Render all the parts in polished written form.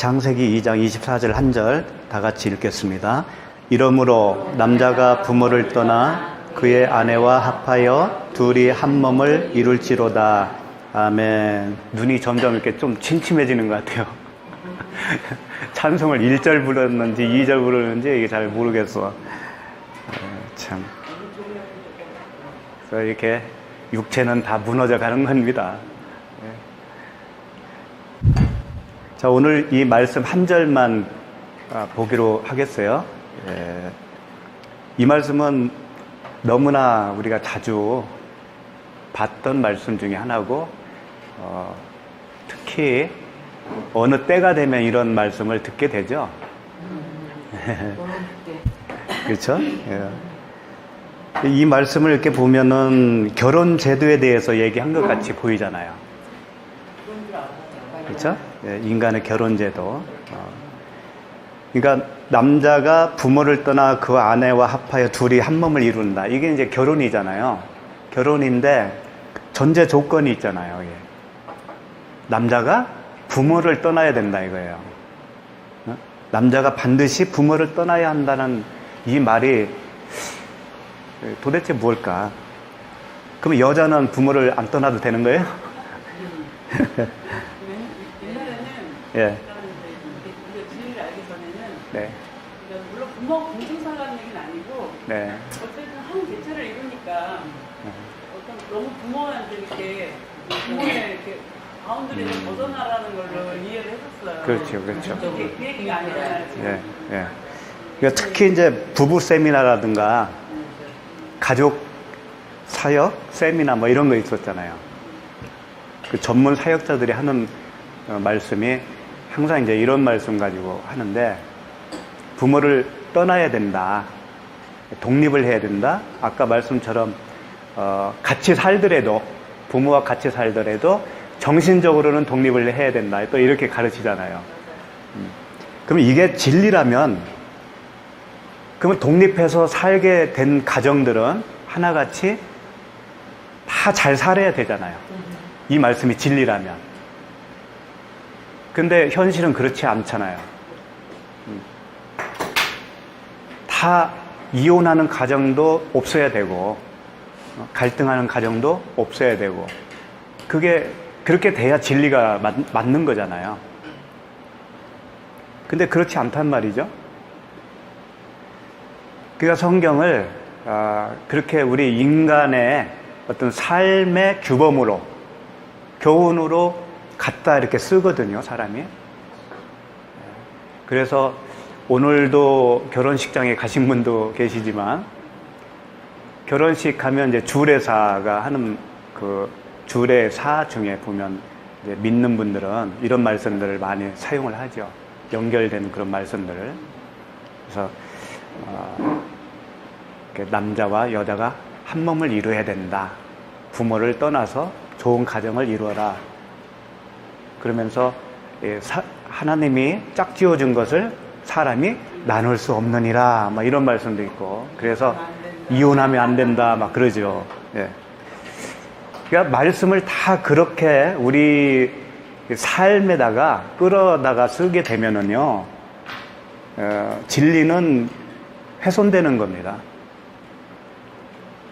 창세기 2장 24절 한 절 다 같이 읽겠습니다. 이러므로 남자가 부모를 떠나 그의 아내와 합하여 둘이 한 몸을 이룰지로다. 아멘. 눈이 점점 이렇게 좀 침침해지는 것 같아요. 찬송을 1절 부르는지 2절 부르는지 이게 잘 모르겠어. 참. 그래서 이렇게 육체는 다 무너져 가는 겁니다. 자, 오늘 이 말씀 한 절만 보기로 하겠어요. 이 말씀은 너무나 우리가 자주 봤던 말씀 중에 하나고, 특히 어느 때가 되면 이런 말씀을 듣게 되죠. 그렇죠? 이 말씀을 이렇게 보면은 결혼 제도에 대해서 얘기한 것 같이 보이잖아요. 그렇죠? 인간의 결혼 제도. 그러니까 남자가 부모를 떠나 그 아내와 합하여 둘이 한 몸을 이룬다. 이게 이제 결혼이잖아요. 결혼인데 전제 조건이 있잖아요. 예. 남자가 부모를 떠나야 된다 이거예요. 남자가 반드시 부모를 떠나야 한다는 이 말이 도대체 뭘까? 그럼 여자는 부모를 안 떠나도 되는 거예요? 옛날에는 예. 우리가 진리를 알기 전에는 네. 물론 부모 공생사라는 얘기는 아니고 네. 어쨌든 한 개체를 이루니까 어떤 너무 부모한테 이렇게 부모의 이렇게 바운드리에서 벗어나라는 걸로 이해를 했었어요. 그렇죠, 그렇죠. 그 얘기가 아니잖아요. 지금. 예, 예. 그러니까 특히 이제 부부 세미나라든가 가족 사역 세미나 뭐 이런 거 있었잖아요. 그 전문 사역자들이 하는 말씀이 항상 이제 이런 말씀 가지고 하는데, 부모를 떠나야 된다. 독립을 해야 된다. 아까 말씀처럼 같이 살더라도, 부모와 같이 살더라도 정신적으로는 독립을 해야 된다. 또 이렇게 가르치잖아요. 그럼 이게 진리라면, 그러면 독립해서 살게 된 가정들은 하나같이 다 잘 살아야 되잖아요. 이 말씀이 진리라면. 근데 현실은 그렇지 않잖아요. 다 이혼하는 가정도 없어야 되고, 갈등하는 가정도 없어야 되고, 그게 그렇게 돼야 진리가 맞는 거잖아요. 근데 그렇지 않단 말이죠. 그러니까 성경을 그렇게 우리 인간의 어떤 삶의 규범으로, 교훈으로 갖다 이렇게 쓰거든요, 사람이. 그래서 오늘도 결혼식장에 가신 분도 계시지만, 결혼식 하면 이제 주례사가 하는 그 주례사 중에 보면 이제 믿는 분들은 이런 말씀들을 많이 사용을 하죠. 연결된 그런 말씀들을. 그래서 남자와 여자가 한 몸을 이루어야 된다. 부모를 떠나서 좋은 가정을 이루어라. 그러면서 하나님이 짝지어준 것을 사람이 나눌 수 없느니라. 막 이런 말씀도 있고. 그래서 이혼하면 안 된다. 막 그러죠. 예. 그러니까 말씀을 다 그렇게 우리 삶에다가 끌어다가 쓰게 되면은요, 진리는 훼손되는 겁니다.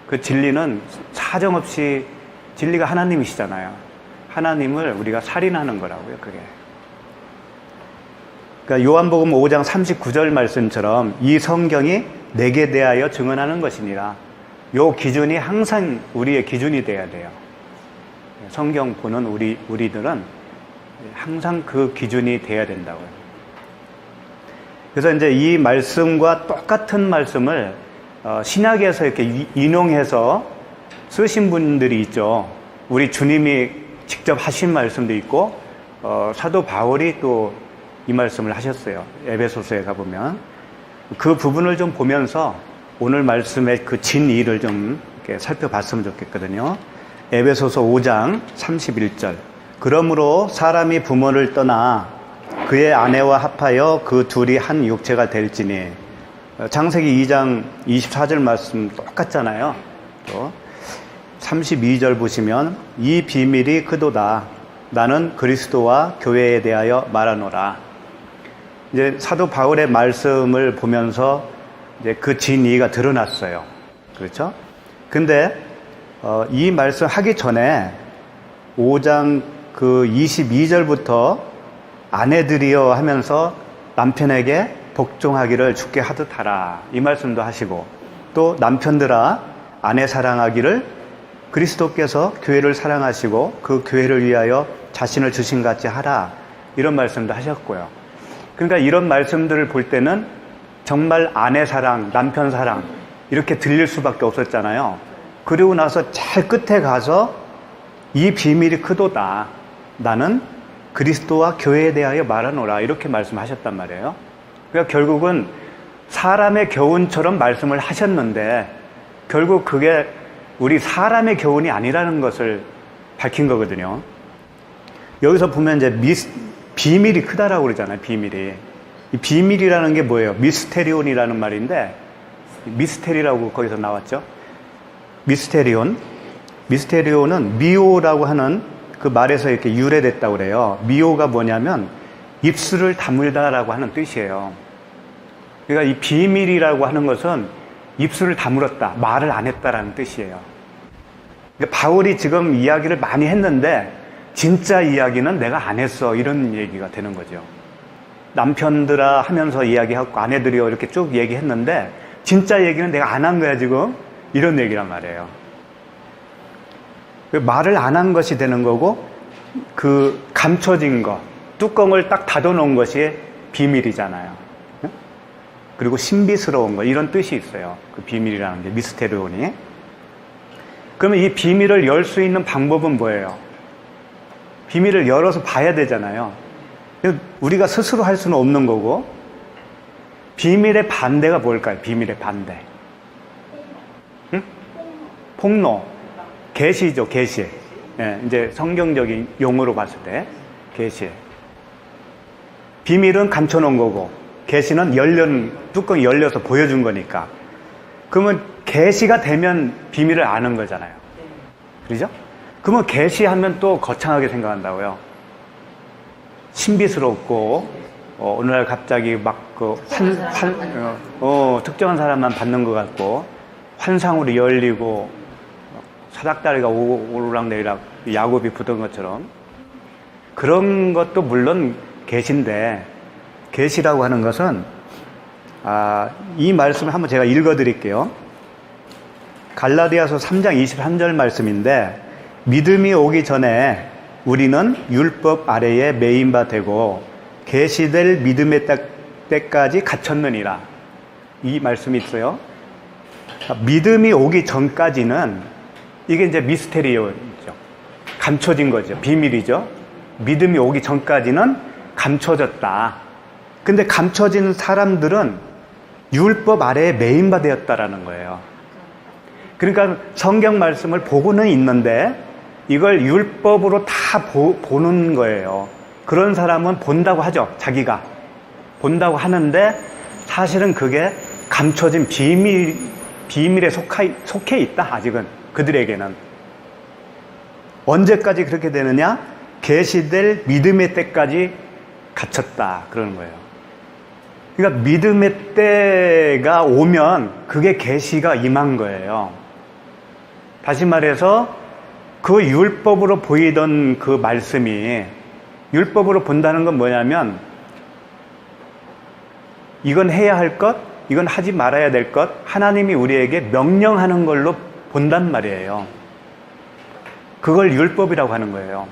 그 진리는 사정없이, 진리가 하나님이시잖아요. 하나님을 우리가 살인하는 거라고요, 그게. 그러니까 요한복음 5장 39절 말씀처럼 이 성경이 내게 대하여 증언하는 것이니라. 요 기준이 항상 우리의 기준이 돼야 돼요. 성경 보는 우리들은 항상 그 기준이 돼야 된다고요. 그래서 이제 이 말씀과 똑같은 말씀을 신약에서 이렇게 인용해서 쓰신 분들이 있죠. 우리 주님이 직접 하신 말씀도 있고, 사도 바울이 또 이 말씀을 하셨어요. 에베소서에 가보면. 그 부분을 좀 보면서 오늘 말씀의 그 진의를 좀 이렇게 살펴봤으면 좋겠거든요. 에베소서 5장 31절. 그러므로 사람이 부모를 떠나 그의 아내와 합하여 그 둘이 한 육체가 될지니. 창세기 2장 24절 말씀 똑같잖아요. 또 32절 보시면 이 비밀이 크도다. 나는 그리스도와 교회에 대하여 말하노라. 이제 사도 바울의 말씀을 보면서 이제 그 진리가 드러났어요. 그렇죠? 근데 이 말씀 하기 전에 5장 그 22절부터 아내들이여 하면서 남편에게 복종하기를 주께 하듯 하라, 이 말씀도 하시고, 또 남편들아 아내 사랑하기를 그리스도께서 교회를 사랑하시고 그 교회를 위하여 자신을 주신 같이 하라, 이런 말씀도 하셨고요. 그러니까 이런 말씀들을 볼 때는 정말 아내 사랑, 남편 사랑 이렇게 들릴 수밖에 없었잖아요. 그리고 나서 제일 끝에 가서 이 비밀이 크도다, 나는 그리스도와 교회에 대하여 말하노라, 이렇게 말씀하셨단 말이에요. 그러니까 결국은 사람의 교훈처럼 말씀을 하셨는데 결국 그게 우리 사람의 교훈이 아니라는 것을 밝힌 거거든요. 여기서 보면 이제 비밀이 크다라고 그러잖아요. 비밀이. 이 비밀이라는 게 뭐예요? 미스테리온이라는 말인데, 미스테리라고 거기서 나왔죠. 미스테리온은 미오라고 하는 그 말에서 이렇게 유래됐다고 그래요. 미오가 뭐냐면 입술을 다물다라고 하는 뜻이에요. 그러니까 이 비밀이라고 하는 것은 입술을 다물었다, 말을 안 했다라는 뜻이에요. 그러니까 바울이 지금 이야기를 많이 했는데 진짜 이야기는 내가 안 했어, 이런 얘기가 되는 거죠. 남편들아 하면서 이야기하고 아내들이요 이렇게 쭉 얘기했는데 진짜 얘기는 내가 안 한 거야 지금, 이런 얘기란 말이에요. 말을 안 한 것이 되는 거고, 그 감춰진 것, 뚜껑을 딱 닫아놓은 것이 비밀이잖아요. 그리고 신비스러운 것, 이런 뜻이 있어요. 그 비밀이라는 게, 미스테리온이. 그러면 이 비밀을 열 수 있는 방법은 뭐예요? 비밀을 열어서 봐야 되잖아요. 우리가 스스로 할 수는 없는 거고. 비밀의 반대가 뭘까요? 비밀의 반대. 응? 폭로. 계시죠, 계시. 예, 이제 성경적인 용어로 봤을 때 계시. 비밀은 감춰놓은 거고, 계시는 뚜껑이 열려서 보여준 거니까. 그러면 계시가 되면 비밀을 아는 거잖아요. 그렇죠? 그러면 계시하면 또 거창하게 생각한다고요. 신비스럽고, 오늘날 갑자기 막 특정한 사람만 받는 것 같고, 환상으로 열리고, 사닥다리가 오르락내리락 야곱이 붙은 것처럼, 그런 것도 물론 계시인데, 계시라고 하는 것은 이 말씀을 한번 제가 읽어드릴게요. 갈라디아서 3장 23절 말씀인데, 믿음이 오기 전에 우리는 율법 아래에 매인 바 되고 계시될 믿음의 때까지 갇혔느니라, 이 말씀이 있어요. 믿음이 오기 전까지는 이게 이제 미스테리오죠. 감춰진 거죠. 비밀이죠. 믿음이 오기 전까지는 감춰졌다. 근데 감춰진 사람들은 율법 아래에 매인바되었다라는 거예요. 그러니까 성경 말씀을 보고는 있는데 이걸 율법으로 다 보는 거예요. 그런 사람은 본다고 하죠. 자기가 본다고 하는데 사실은 그게 감춰진 비밀에 속해 있다. 아직은 그들에게는. 언제까지 그렇게 되느냐? 계시될 믿음의 때까지 갇혔다, 그러는 거예요. 그러니까 믿음의 때가 오면 그게 계시가 임한 거예요. 다시 말해서 그 율법으로 보이던 그 말씀이, 율법으로 본다는 건 뭐냐면 이건 해야 할 것, 이건 하지 말아야 될 것, 하나님이 우리에게 명령하는 걸로 본단 말이에요. 그걸 율법이라고 하는 거예요.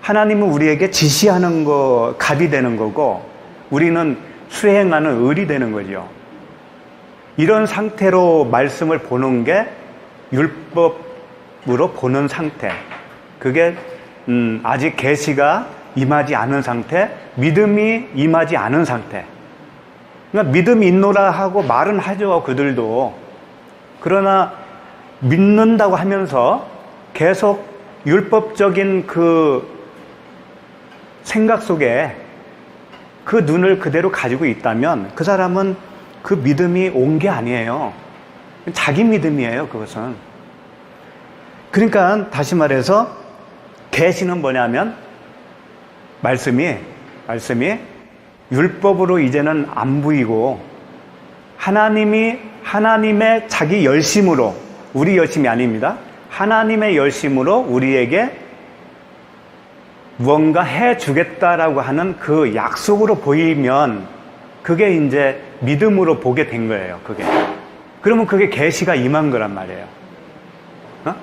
하나님은 우리에게 지시하는 거 갑이 되는 거고, 우리는 수행하는 을이 되는 거죠. 이런 상태로 말씀을 보는 게 율법으로 보는 상태. 그게 아직 계시가 임하지 않은 상태, 믿음이 임하지 않은 상태. 그러니까 믿음이 있노라 하고 말은 하죠, 그들도. 그러나 믿는다고 하면서 계속 율법적인 그 생각 속에 그 눈을 그대로 가지고 있다면 그 사람은 그 믿음이 온 게 아니에요. 자기 믿음이에요, 그것은. 그러니까 다시 말해서 계시는 뭐냐면 말씀이 율법으로 이제는 안 보이고 하나님의 자기 열심으로, 우리 열심이 아닙니다. 하나님의 열심으로 우리에게 무언가 해주겠다라고 하는 그 약속으로 보이면 그게 이제 믿음으로 보게 된 거예요. 그게. 그러면 그게 계시가 임한 거란 말이에요. 어?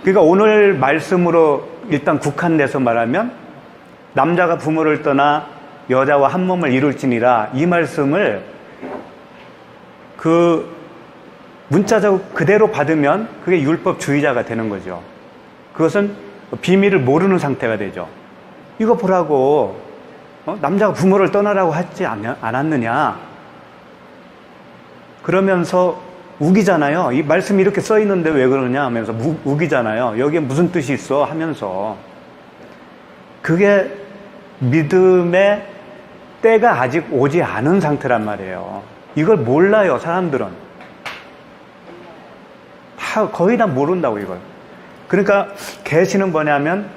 그러니까 오늘 말씀으로 일단 국한돼서 말하면 남자가 부모를 떠나 여자와 한 몸을 이룰지니라, 이 말씀을 그 문자적으로 그대로 받으면 그게 율법주의자가 되는 거죠. 그것은 비밀을 모르는 상태가 되죠. 이거 보라고, 남자가 부모를 떠나라고 하지 않았느냐, 그러면서 우기잖아요. 이 말씀이 이렇게 써 있는데 왜 그러냐 하면서 우기잖아요. 여기에 무슨 뜻이 있어 하면서. 그게 믿음의 때가 아직 오지 않은 상태란 말이에요. 이걸 몰라요, 사람들은. 거의 다 모른다고, 이걸. 그러니까 계시는 뭐냐면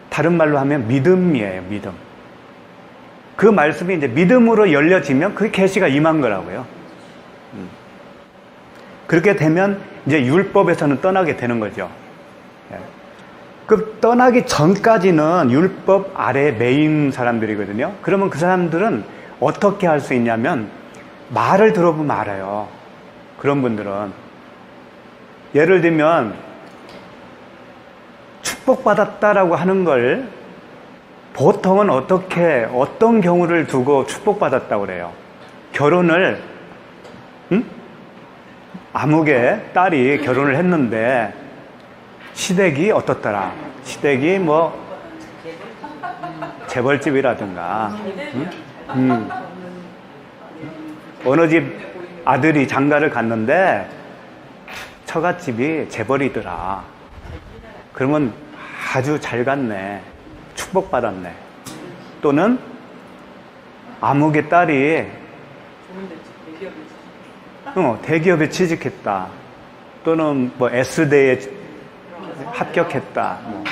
다른 말로 하면 믿음이에요, 믿음. 그 말씀이 이제 믿음으로 열려지면 그게 계시가 임한 거라고요. 그렇게 되면 이제 율법에서는 떠나게 되는 거죠. 그 떠나기 전까지는 율법 아래 매인 사람들이거든요. 그러면 그 사람들은 어떻게 할 수 있냐면 말을 들어보면 알아요. 그런 분들은. 예를 들면 축복받았다라고 하는 걸 보통은 어떤 경우를 두고 축복받았다고 그래요. 결혼을, 아무개 딸이 결혼을 했는데 시댁이 어떻더라. 시댁이 뭐 재벌집이라든가, 어느 집 아들이 장가를 갔는데 처갓집이 재벌이더라. 그러면 아주 잘 갔네, 축복받았네. 또는 아무개 딸이 대기업에 취직했다. 또는 뭐 S대에 합격했다. 뭐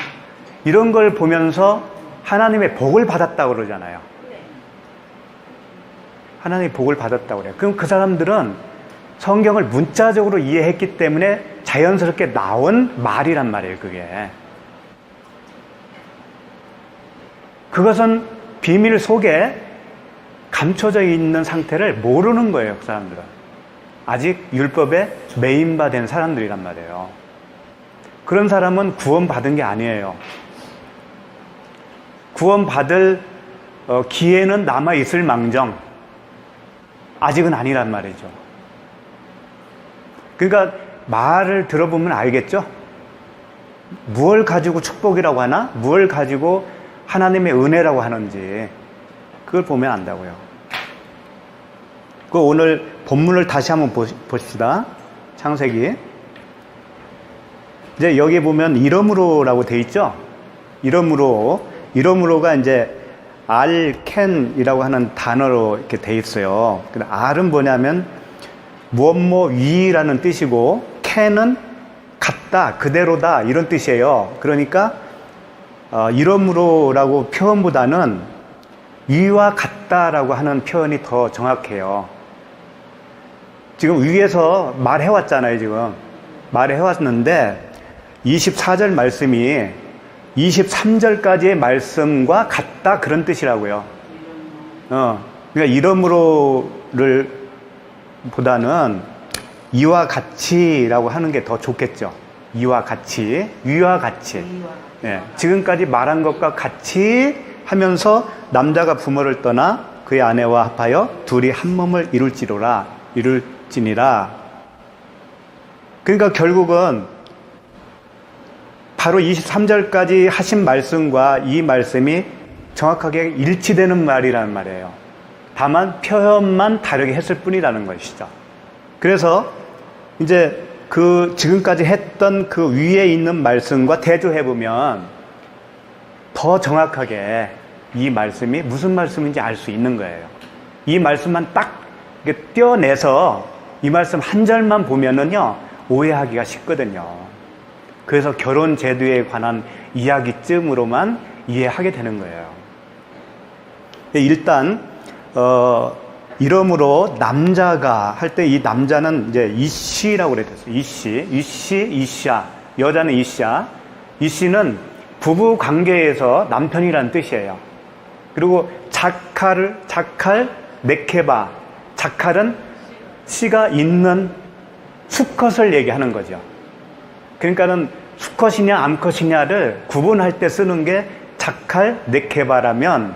이런 걸 보면서 하나님의 복을 받았다고 그러잖아요. 하나님의 복을 받았다고 그래요. 그럼 그 사람들은 성경을 문자적으로 이해했기 때문에 자연스럽게 나온 말이란 말이에요, 그게. 그것은 비밀 속에 감춰져 있는 상태를 모르는 거예요, 그 사람들은. 아직 율법에 매인바된 사람들이란 말이에요. 그런 사람은 구원받은 게 아니에요. 구원받을 기회는 남아있을 망정 아직은 아니란 말이죠. 그러니까 말을 들어보면 알겠죠? 무엇을 가지고 축복이라고 하나? 무엇을 가지고 하나님의 은혜라고 하는지 그걸 보면 안다고요. 그 오늘 본문을 다시 한번 보십시다. 창세기. 이제 여기 보면 이러므로라고 돼 있죠? 이러므로가 이제 알캔이라고 하는 단어로 이렇게 돼 있어요. 근데 알은 뭐냐면 무엇뭐 위라는 뜻이고 캔은 같다, 그대로다 이런 뜻이에요. 그러니까 이러므로라고 표현보다는 위와 같다라고 하는 표현이 더 정확해요. 지금 위에서 말해왔잖아요. 지금 말해왔는데 24절 말씀이 23절까지의 말씀과 같다 그런 뜻이라고요. 그러니까 이러므로를 보다는 이와 같이라고 하는 게 더 좋겠죠. 이와 같이, 위와 같이. 네, 지금까지 말한 것과 같이 하면서 남자가 부모를 떠나 그의 아내와 합하여 둘이 한 몸을 이룰지니라. 그러니까 결국은 바로 23절까지 하신 말씀과 이 말씀이 정확하게 일치되는 말이라는 말이에요. 다만 표현만 다르게 했을 뿐이라는 것이죠. 그래서 이제 그 지금까지 했던 그 위에 있는 말씀과 대조해보면 더 정확하게 이 말씀이 무슨 말씀인지 알 수 있는 거예요. 이 말씀만 딱 떼어내서 이 말씀 한 절만 보면은요, 오해하기가 쉽거든요. 그래서 결혼 제도에 관한 이야기쯤으로만 이해하게 되는 거예요. 일단 이름으로 남자가 할 때 이 남자는 이제 이씨라고 그랬어요. 이씨야. 여자는 이씨야. 이씨는 부부 관계에서 남편이라는 뜻이에요. 그리고 자칼, 네케바. 자칼은 씨가 있는 수컷을 얘기하는 거죠. 그러니까는 수컷이냐 암컷이냐를 구분할 때 쓰는 게 자칼, 네케바라면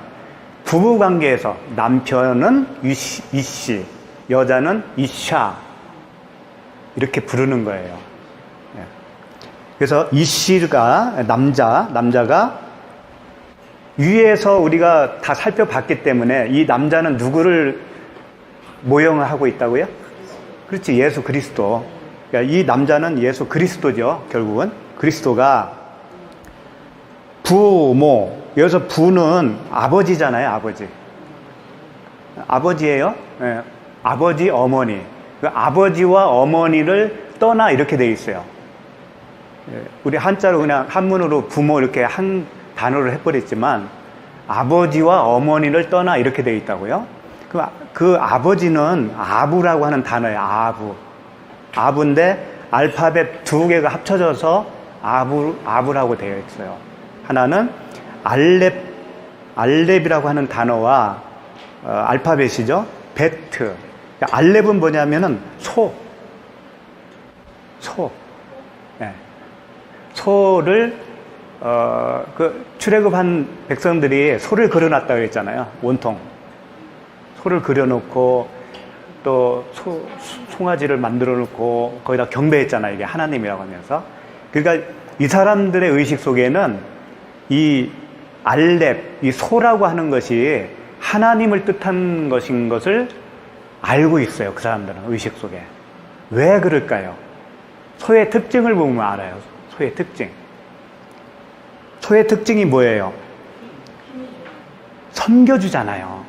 부부 관계에서 남편은 이씨, 여자는 이샤 이렇게 부르는 거예요. 그래서 이씨가 남자가 위에서 우리가 다 살펴봤기 때문에 이 남자는 누구를 모형을 하고 있다고요? 그렇지, 예수 그리스도. 그러니까 이 남자는 예수 그리스도죠. 결국은 그리스도가 부모, 여기서 부는 아버지잖아요. 아버지예요. 네. 아버지, 어머니. 그 아버지와 어머니를 떠나 이렇게 돼 있어요. 우리 한자로 그냥 한문으로 부모 이렇게 한 단어를 해버렸지만 아버지와 어머니를 떠나 이렇게 돼 있다고요. 그 아버지는 아부라고 하는 단어예요. 아부인데 알파벳 2개가 합쳐져서 아부라고 되어 있어요. 하나는 알렙이라고 하는 단어와 알파벳이죠. 베트. 알렙은 뭐냐면은 소. 네. 소를 그 출애굽한 백성들이 소를 그려놨다고 했잖아요. 온통 소를 그려놓고 또 송아지를 만들어 놓고 거기다 경배했잖아요. 이게 하나님이라고 하면서. 그러니까 이 사람들의 의식 속에는 이 알렙, 이 소라고 하는 것이 하나님을 뜻한 것인 것을 알고 있어요. 그 사람들은 의식 속에. 왜 그럴까요? 소의 특징을 보면 알아요. 소의 특징. 소의 특징이 뭐예요? 섬겨주잖아요.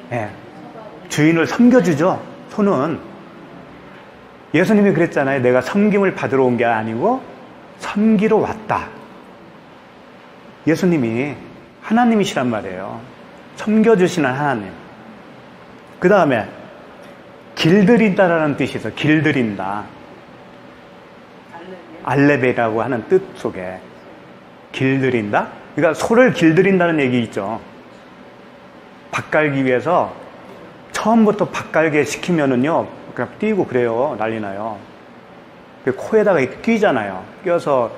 네. 주인을 섬겨주죠. 소는. 예수님이 그랬잖아요. 내가 섬김을 받으러 온 게 아니고 섬기러 왔다. 예수님이 하나님이시란 말이에요. 섬겨주시는 하나님. 그 다음에 길들인다라는 뜻이 있어요. 길들인다. 알레베라고 하는 뜻 속에 길들인다. 그러니까 소를 길들인다는 얘기 있죠. 밥 갈기 위해서 처음부터 밥 갈게 시키면은요 그냥 뛰고 그래요. 난리 나요. 코에다가 끼잖아요. 껴서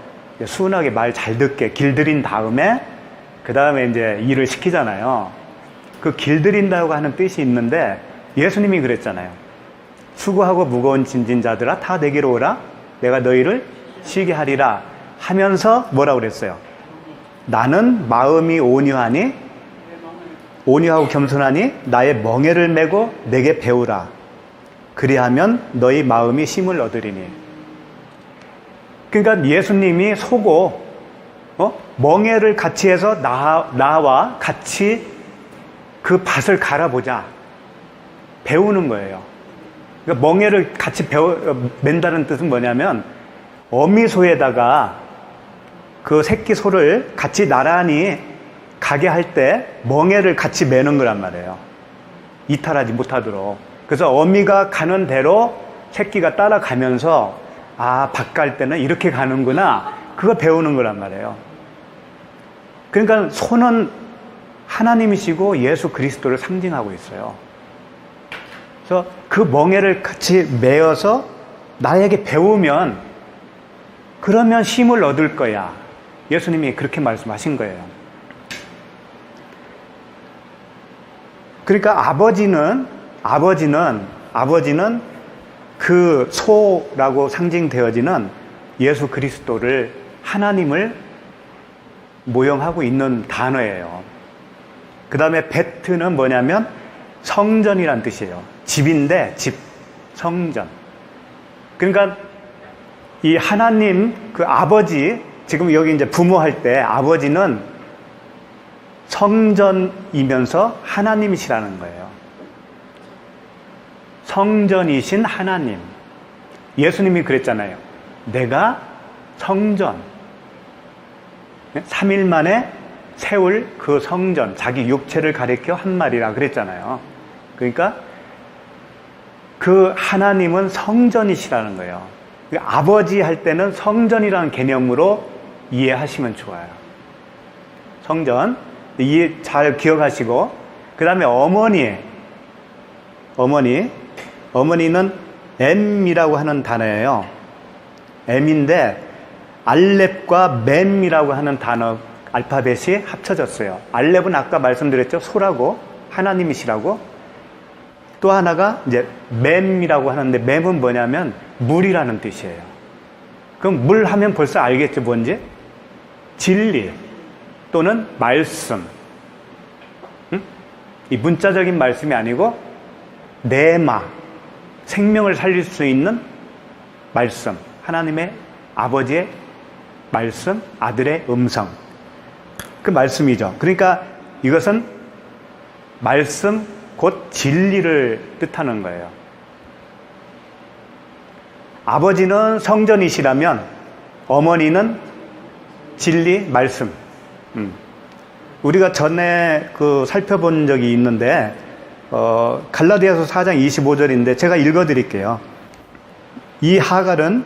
순하게 말 잘 듣게 길들인 다음에 그 다음에 이제 일을 시키잖아요. 그 길들인다고 하는 뜻이 있는데 예수님이 그랬잖아요. 수고하고 무거운 짐진 자들아 다 내게로 오라. 내가 너희를 쉬게 하리라 하면서 뭐라고 그랬어요? 나는 마음이 온유하고 겸손하니 나의 멍에를 메고 내게 배우라. 그리하면 너희 마음이 쉼을 얻으리니. 그러니까 예수님이 소고 멍에를 같이 해서 나와 같이 그 밭을 갈아보자. 배우는 거예요. 그러니까 멍에를 같이 맨다는 뜻은 뭐냐면 어미소에다가 그 새끼 소를 같이 나란히 가게 할 때 멍에를 같이 매는 거란 말이에요. 이탈하지 못하도록. 그래서 어미가 가는 대로 새끼가 따라가면서 밭 갈 때는 이렇게 가는구나. 그거 배우는 거란 말이에요. 그러니까 소는 하나님이시고 예수 그리스도를 상징하고 있어요. 그래서 그 멍에를 같이 매어서 나에게 배우면 그러면 쉼을 얻을 거야. 예수님이 그렇게 말씀하신 거예요. 그러니까 아버지는 그 소라고 상징되어지는 예수 그리스도를 하나님을 모형하고 있는 단어예요. 그 다음에 베트는 뭐냐면 성전이란 뜻이에요. 집인데 성전. 그러니까 이 하나님 그 아버지, 지금 여기 이제 부모할 때 아버지는 성전이면서 하나님이시라는 거예요. 성전이신 하나님. 예수님이 그랬잖아요. 내가 성전. 3일 만에 세울 그 성전, 자기 육체를 가리켜 한 말이라 그랬잖아요. 그러니까 그 하나님은 성전이시라는 거예요. 아버지 할 때는 성전이라는 개념으로 이해하시면 좋아요. 성전 이해 잘 기억하시고, 그 다음에 어머니는 M이라고 하는 단어예요. M인데 알렙과 맴이라고 하는 단어 알파벳이 합쳐졌어요. 알렙은 아까 말씀드렸죠. 소라고, 하나님이시라고. 또 하나가 이제 맴이라고 하는데, 맴은 뭐냐면 물이라는 뜻이에요. 그럼 물 하면 벌써 알겠죠, 뭔지? 진리 또는 말씀. 이 문자적인 말씀이 아니고 내마, 생명을 살릴 수 있는 말씀, 하나님의 아버지의 말씀, 아들의 음성, 그 말씀이죠. 그러니까 이것은 말씀 곧 진리를 뜻하는 거예요. 아버지는 성전이시라면 어머니는 진리, 말씀. 우리가 전에 살펴본 적이 있는데, 갈라디아서 4장 25절인데 제가 읽어드릴게요. 이 하갈은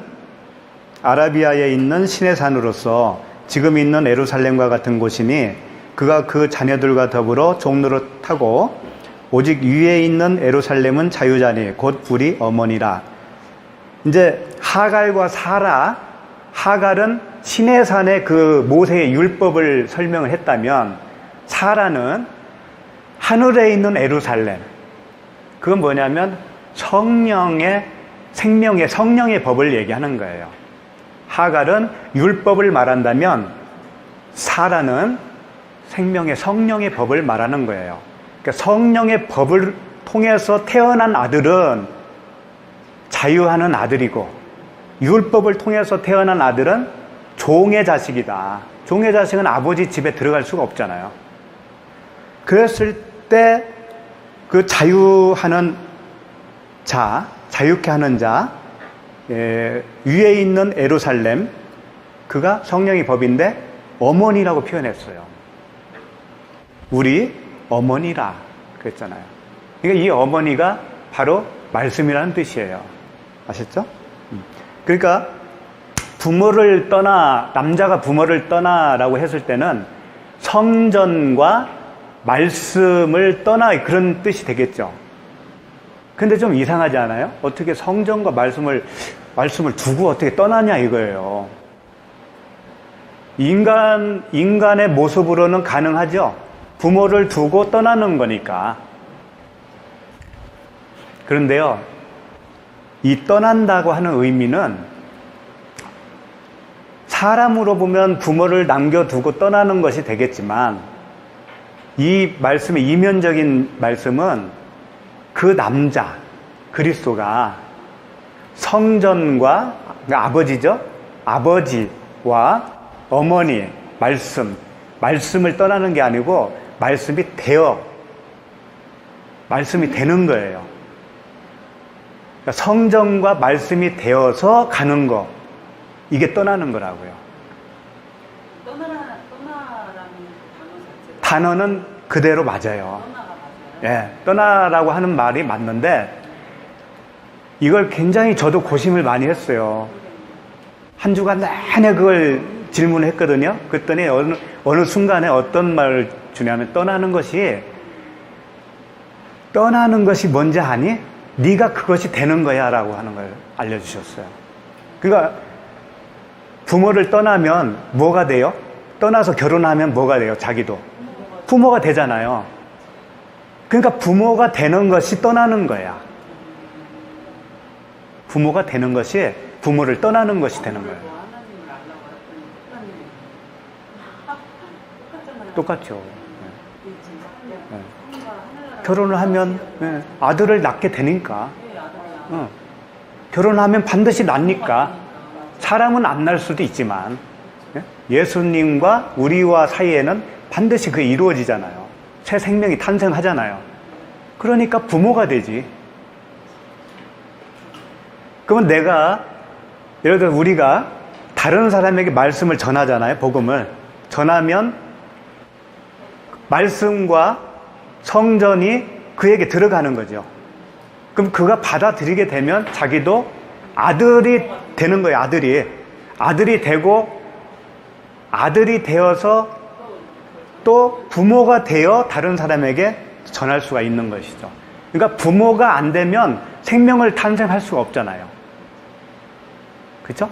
아라비아에 있는 신의 산으로서 지금 있는 예루살렘과 같은 곳이니 그가 그 자녀들과 더불어 종로를 타고 오직 위에 있는 예루살렘은 자유자니 곧 우리 어머니라. 이제 하갈과 사라, 하갈은 신의 산의 그 모세의 율법을 설명을 했다면 사라는 하늘에 있는 예루살렘, 그건 뭐냐면 성령의, 생명의 성령의 법을 얘기하는 거예요. 하갈은 율법을 말한다면 사라는 생명의 성령의 법을 말하는 거예요. 그러니까 성령의 법을 통해서 태어난 아들은 자유하는 아들이고, 율법을 통해서 태어난 아들은 종의 자식이다. 종의 자식은 아버지 집에 들어갈 수가 없잖아요. 그랬을 때 그 자유하는 자, 자유케 하는 자, 위에 있는 예루살렘, 그가 성령의 법인데 어머니라고 표현했어요. 우리 어머니라 그랬잖아요. 그러니까 이 어머니가 바로 말씀이라는 뜻이에요. 아셨죠? 그러니까 부모를 떠나, 남자가 부모를 떠나라고 했을 때는 성전과 말씀을 떠나, 그런 뜻이 되겠죠. 근데 좀 이상하지 않아요? 어떻게 성전과 말씀을 두고 어떻게 떠나냐 이거예요. 인간의 모습으로는 가능하죠. 부모를 두고 떠나는 거니까. 그런데요, 이 떠난다고 하는 의미는 사람으로 보면 부모를 남겨두고 떠나는 것이 되겠지만, 이 말씀의 이면적인 말씀은 그 남자, 그리스도가 성전과, 그러니까 아버지죠? 아버지와 어머니, 말씀을 떠나는 게 아니고 말씀이 되는 거예요. 그러니까 성전과 말씀이 되어서 가는 거, 이게 떠나는 거라고요. 단어는 그대로 맞아요. 예, 떠나라고 하는 말이 맞는데, 이걸 굉장히 저도 고심을 많이 했어요. 한 주간 내내 그걸 질문을 했거든요. 그랬더니 어느 순간에 어떤 말을 주냐면, 떠나는 것이 뭔지 아니? 네가 그것이 되는 거야 라고 하는 걸 알려주셨어요. 그러니까 부모를 떠나면 뭐가 돼요? 떠나서 결혼하면 뭐가 돼요? 자기도 부모가 되잖아요. 그러니까 부모가 되는 것이 떠나는 거야. 부모가 되는 것이 부모를 떠나는 것이 되는 거예요. 똑같죠. 네. 결혼을 하면 아들을 낳게 되니까. 결혼하면 반드시 낳으니까. 사람은 안 낳을 수도 있지만 예수님과 우리와 사이에는 반드시 그게 이루어지잖아요. 새 생명이 탄생하잖아요. 그러니까 부모가 되지. 그러면 예를 들어 우리가 다른 사람에게 말씀을 전하잖아요. 복음을 전하면 말씀과 성전이 그에게 들어가는 거죠. 그럼 그가 받아들이게 되면 자기도 아들이 되는 거예요. 아들이 되고 아들이 되어서 또 부모가 되어 다른 사람에게 전할 수가 있는 것이죠. 그러니까 부모가 안 되면 생명을 탄생할 수가 없잖아요. 그렇죠?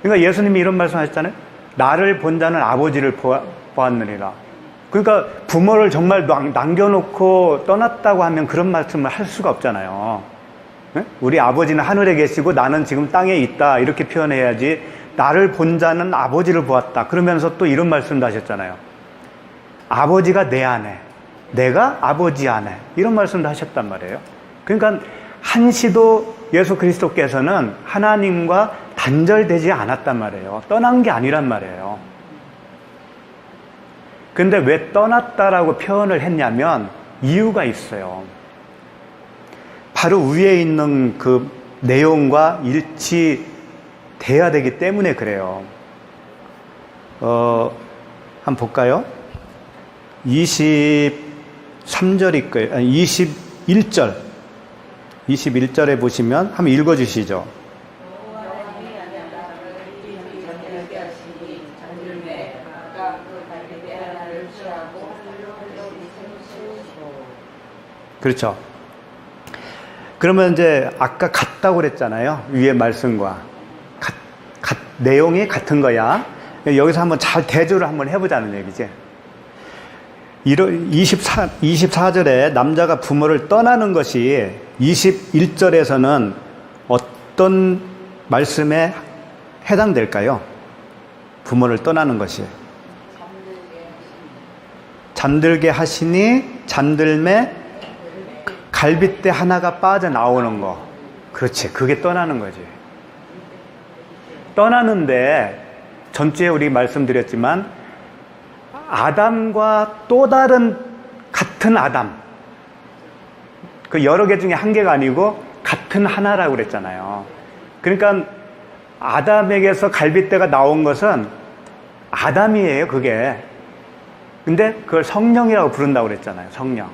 그러니까 예수님이 이런 말씀하셨잖아요. 나를 본 자는 아버지를 보았느니라. 그러니까 부모를 정말 남겨놓고 떠났다고 하면 그런 말씀을 할 수가 없잖아요. 네? 우리 아버지는 하늘에 계시고 나는 지금 땅에 있다 이렇게 표현해야지. 나를 본 자는 아버지를 보았다 그러면서 또 이런 말씀도 하셨잖아요. 아버지가 내 안에, 내가 아버지 안에, 이런 말씀도 하셨단 말이에요. 그러니까 한시도 예수 그리스도께서는 하나님과 단절되지 않았단 말이에요. 떠난 게 아니란 말이에요. 근데 왜 떠났다라고 표현을 했냐면 이유가 있어요. 바로 위에 있는 그 내용과 일치돼야 되기 때문에 그래요. 한번 볼까요? 23절일 거예요. 아니, 21절. 21절에 보시면 한번 읽어 주시죠. 그렇죠. 그러면 이제 아까 같다고 그랬잖아요. 위에 말씀과 내용이 같은 거야. 여기서 한번 잘 대조를 한번 해보자는 얘기지. 24절에 남자가 부모를 떠나는 것이 21절에서는 어떤 말씀에 해당될까요? 부모를 떠나는 것이. 잠들게 하시니 잠들매 갈빗대 하나가 빠져나오는 거. 그렇지. 그게 떠나는 거지. 떠나는데 전주에 우리 말씀드렸지만 아담과 또 다른 같은 아담. 그 여러 개 중에 한 개가 아니고 같은 하나라고 그랬잖아요. 그러니까 아담에게서 갈빗대가 나온 것은 아담이에요, 그게. 근데 그걸 성령이라고 부른다고 그랬잖아요, 성령.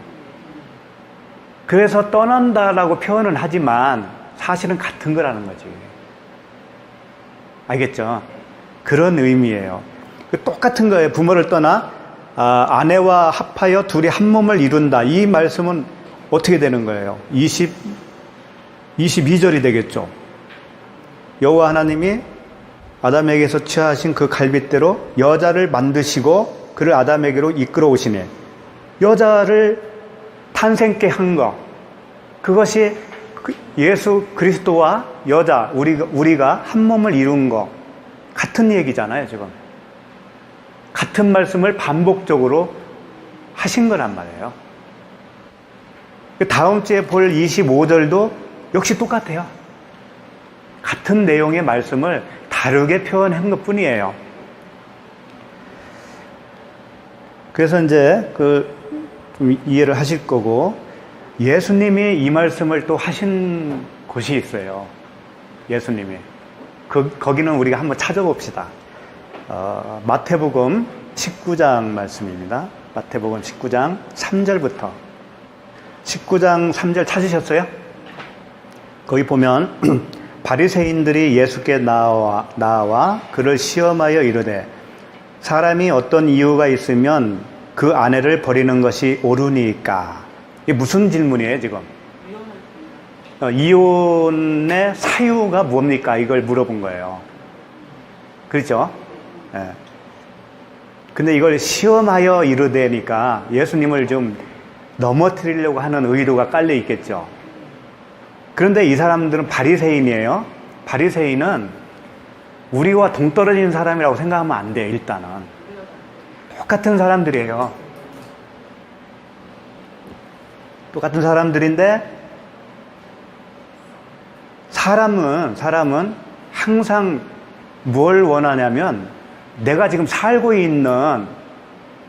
그래서 떠난다라고 표현은 하지만 사실은 같은 거라는 거지. 알겠죠? 그런 의미예요. 똑같은 거예요. 부모를 떠나 아내와 합하여 둘이 한 몸을 이룬다. 이 말씀은 어떻게 되는 거예요? 22절이 되겠죠. 여호와 하나님이 아담에게서 취하신 그 갈빗대로 여자를 만드시고 그를 아담에게로 이끌어 오시네. 여자를 탄생케 한 것, 그것이 예수 그리스도와 여자, 우리가 한 몸을 이룬 것, 같은 얘기잖아요, 지금. 같은 말씀을 반복적으로 하신 거란 말이에요. 다음 주에 볼 25절도 역시 똑같아요. 같은 내용의 말씀을 다르게 표현한 것 뿐이에요. 그래서 이제 좀 이해를 하실 거고, 예수님이 이 말씀을 또 하신 곳이 있어요. 예수님이. 거기는 우리가 한번 찾아봅시다. 마태복음 19장 말씀입니다. 마태복음 19장 3절부터. 19장 3절 찾으셨어요? 거기 보면 바리새인들이 예수께 나와 그를 시험하여 이르되 사람이 어떤 이유가 있으면 그 아내를 버리는 것이 옳으니까. 이게 무슨 질문이에요, 지금? 이혼의 사유가 뭡니까? 이걸 물어본 거예요. 그렇죠? 예. 근데 이걸 시험하여 이르되니까 예수님을 좀 넘어뜨리려고 하는 의도가 깔려 있겠죠. 그런데 이 사람들은 바리새인이에요. 바리새인은 우리와 동떨어진 사람이라고 생각하면 안 돼요, 일단은. 똑같은 사람들이에요. 똑같은 사람들인데 사람은 항상 뭘 원하냐면 내가 지금 살고 있는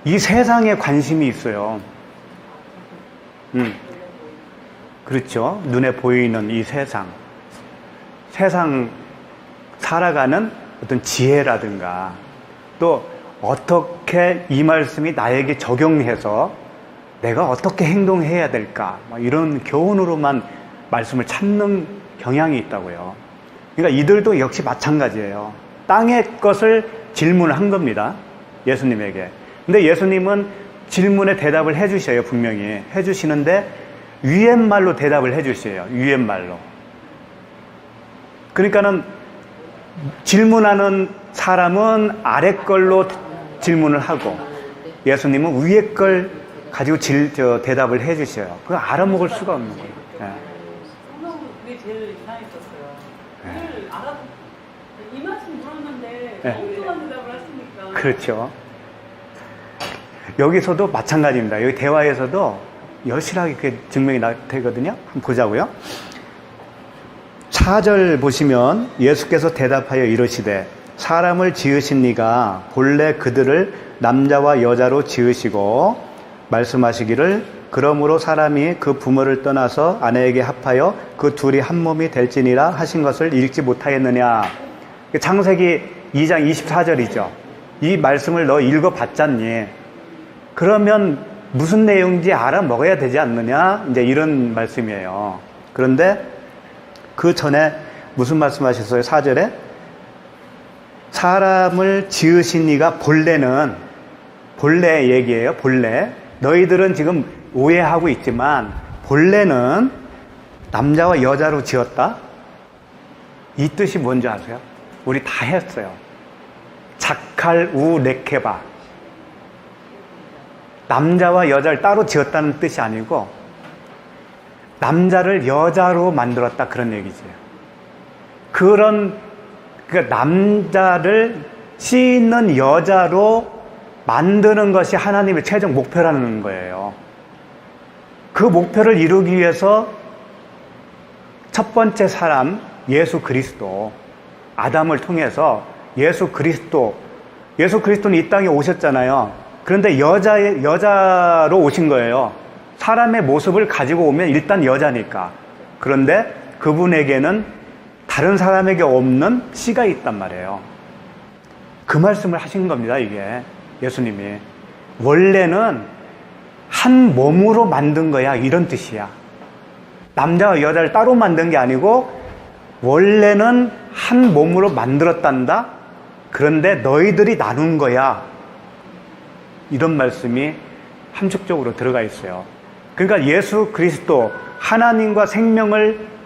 이 세상에 관심이 있어요. 그렇죠. 눈에 보이는 이 세상 살아가는 어떤 지혜라든가 또 어떻게 어떻게 이 말씀이 나에게 적용해서 내가 어떻게 행동해야 될까? 이런 교훈으로만 말씀을 찾는 경향이 있다고요. 그러니까 이들도 역시 마찬가지예요. 땅의 것을 질문을 한 겁니다. 예수님에게. 근데 예수님은 질문에 대답을 해주셔요. 분명히 해주시는데 위엠말로 대답을 해주셔요. 위엠말로. 그러니까는 질문하는 사람은 아래 걸로 질문을 하고 예수님은 위에 걸 가지고 대답을 해주셔요. 그거 알아먹을 수가 없는 거예요. 성경은 그게 제일 이상했었어요. 그걸 알아, 이 말씀 물었는데 엉뚱한 대답을 하시니까. 그렇죠. 여기서도 마찬가지입니다. 여기 대화에서도 여실하게 그게 증명이 되거든요. 한번 보자고요. 4절 보시면 예수께서 대답하여 이르시되 사람을 지으신 이가 본래 그들을 남자와 여자로 지으시고 말씀하시기를 그러므로 사람이 그 부모를 떠나서 아내에게 합하여 그 둘이 한 몸이 될지니라 하신 것을 읽지 못하였느냐. 창세기 2장 24절이죠. 이 말씀을 너 읽어봤잖니. 그러면 무슨 내용인지 알아먹어야 되지 않느냐. 이제 이런 말씀이에요. 그런데 그 전에 무슨 말씀하셨어요? 4절에 사람을 지으신 이가 본래 얘기예요. 본래. 너희들은 지금 오해하고 있지만 본래는 남자와 여자로 지었다. 이 뜻이 뭔지 아세요? 우리 다 했어요. 자칼 우 레케바. 남자와 여자를 따로 지었다는 뜻이 아니고 남자를 여자로 만들었다 그런 얘기죠. 그러니까 남자를 씨 있는 여자로 만드는 것이 하나님의 최종 목표라는 거예요. 그 목표를 이루기 위해서 첫 번째 사람 예수 그리스도, 아담을 통해서 예수 그리스도는 이 땅에 오셨잖아요. 그런데 여자로 오신 거예요. 사람의 모습을 가지고 오면 일단 여자니까. 그런데 그분에게는 다른 사람에게 없는 씨가 있단 말이에요. 그 말씀을 하신 겁니다, 이게. 예수님이. 원래는 한 몸으로 만든 거야, 이런 뜻이야. 남자와 여자를 따로 만든 게 아니고 원래는 한 몸으로 만들었단다. 그런데 너희들이 나눈 거야. 이런 말씀이 함축적으로 들어가 있어요. 그러니까 예수 그리스도, 하나님과 생명을